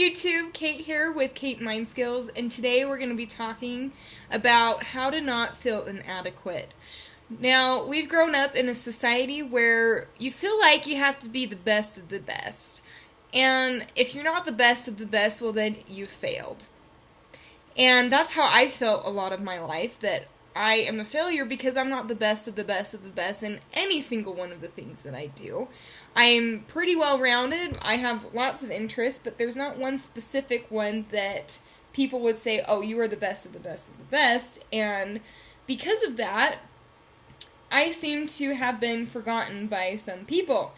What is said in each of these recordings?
YouTube, Kate here with Kate Mind Skills, and today we're going to be talking about how to not feel inadequate. Now, we've grown up in a society where you feel like you have to be the best of the best. And if you're not the best of the best, well then you failed. And that's how I felt a lot of my life, that I am a failure because I'm not the best of the best of the best in any single one of the things that I do. I'm pretty well-rounded. I have lots of interests, but there's not one specific one that people would say, oh, you are the best of the best of the best. And because of that, I seem to have been forgotten by some people.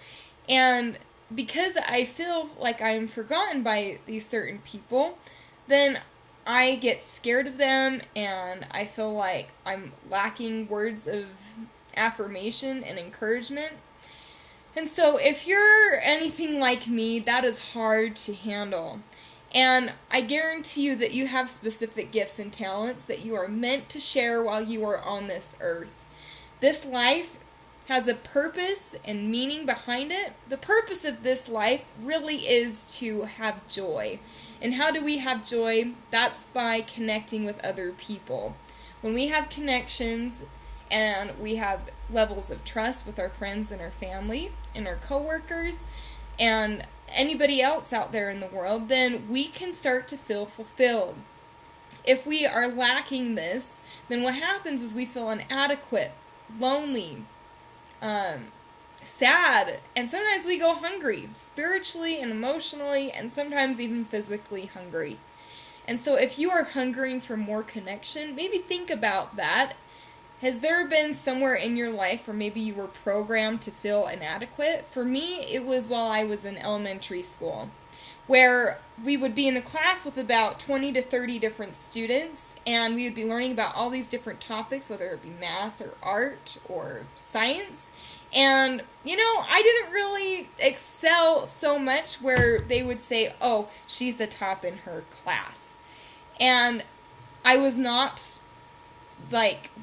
And because I feel like I'm forgotten by these certain people, then I get scared of them, and I feel like I'm lacking words of affirmation and encouragement. And so if you're anything like me, that is hard to handle. And I guarantee you that you have specific gifts and talents that you are meant to share while you are on this earth. This life has a purpose and meaning behind it. The purpose of this life really is to have joy. And how do we have joy? That's by connecting with other people. When we have connections and we have levels of trust with our friends and our family and our coworkers and anybody else out there in the world, then we can start to feel fulfilled. If we are lacking this, then what happens is we feel inadequate, lonely, sad, and sometimes we go hungry, spiritually and emotionally, and sometimes even physically hungry. And so if you are hungering for more connection, maybe think about that. Has there been somewhere in your life where maybe you were programmed to feel inadequate? For me, it was while I was in elementary school, where we would be in a class with about 20 to 30 different students, and we would be learning about all these different topics, whether it be math or art or science. And, I didn't really excel so much where they would say, oh, she's the top in her class. And I was not,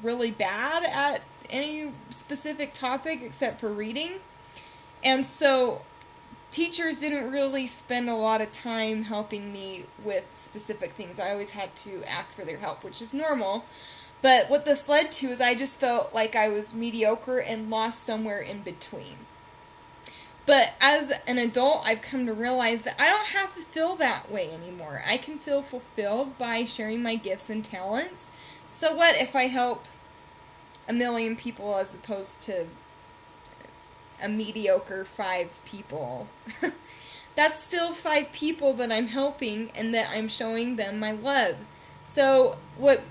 really bad at any specific topic except for reading. And so teachers didn't really spend a lot of time helping me with specific things. I always had to ask for their help, which is normal. But what this led to is I just felt like I was mediocre and lost somewhere in between. But as an adult, I've come to realize that I don't have to feel that way anymore. I can feel fulfilled by sharing my gifts and talents. So what if I help a million people as opposed to a mediocre 5 people? That's still 5 people that I'm helping and that I'm showing them my love. So what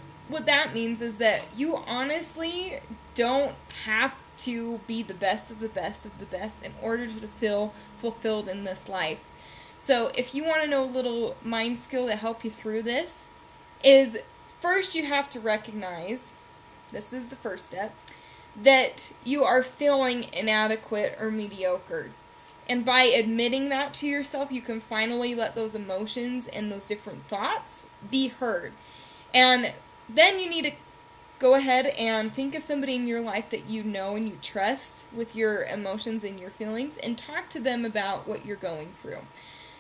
that means is that you honestly don't have to be the best of the best of the best in order to feel fulfilled in this life. So if you want to know a little mind skill to help you through this, is first you have to recognize, this is the first step, that you are feeling inadequate or mediocre. And by admitting that to yourself, you can finally let those emotions and those different thoughts be heard. And then you need to go ahead and think of somebody in your life that you know and you trust with your emotions and your feelings, and talk to them about what you're going through.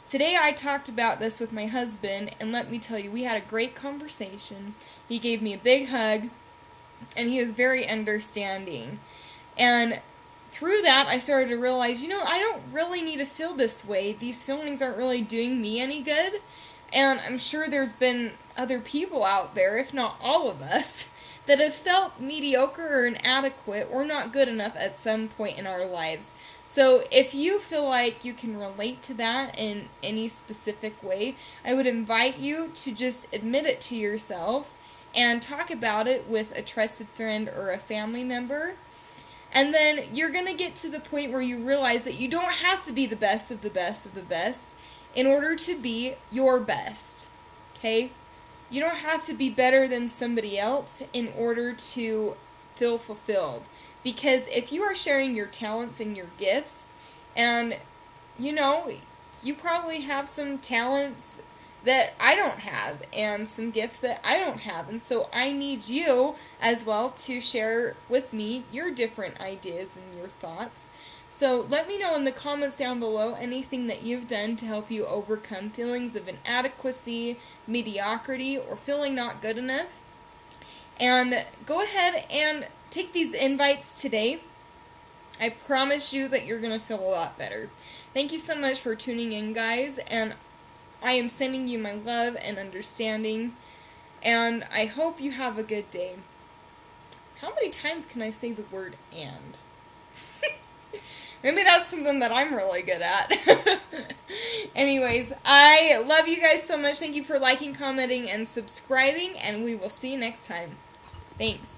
Today I talked about this with my husband, and let me tell you, we had a great conversation. He gave me a big hug, and he was very understanding. And through that, I started to realize, I don't really need to feel this way. These feelings aren't really doing me any good. And I'm sure there's been other people out there, if not all of us, that have felt mediocre or inadequate or not good enough at some point in our lives. So if you feel like you can relate to that in any specific way, I would invite you to just admit it to yourself and talk about it with a trusted friend or a family member. And then you're going to get to the point where you realize that you don't have to be the best of the best of the best in order to be your best, okay? You don't have to be better than somebody else in order to feel fulfilled. Because if you are sharing your talents and your gifts, and, you probably have some talents that I don't have, and some gifts that I don't have. And so I need you as well to share with me your different ideas and your thoughts. So let me know in the comments down below anything that you've done to help you overcome feelings of inadequacy, mediocrity, or feeling not good enough. And go ahead and take these invites today. I promise you that you're going to feel a lot better. Thank you so much for tuning in, guys, and I am sending you my love and understanding, and I hope you have a good day. How many times can I say the word and? Maybe that's something that I'm really good at. Anyways, I love you guys so much. Thank you for liking, commenting, and subscribing, and we will see you next time. Thanks.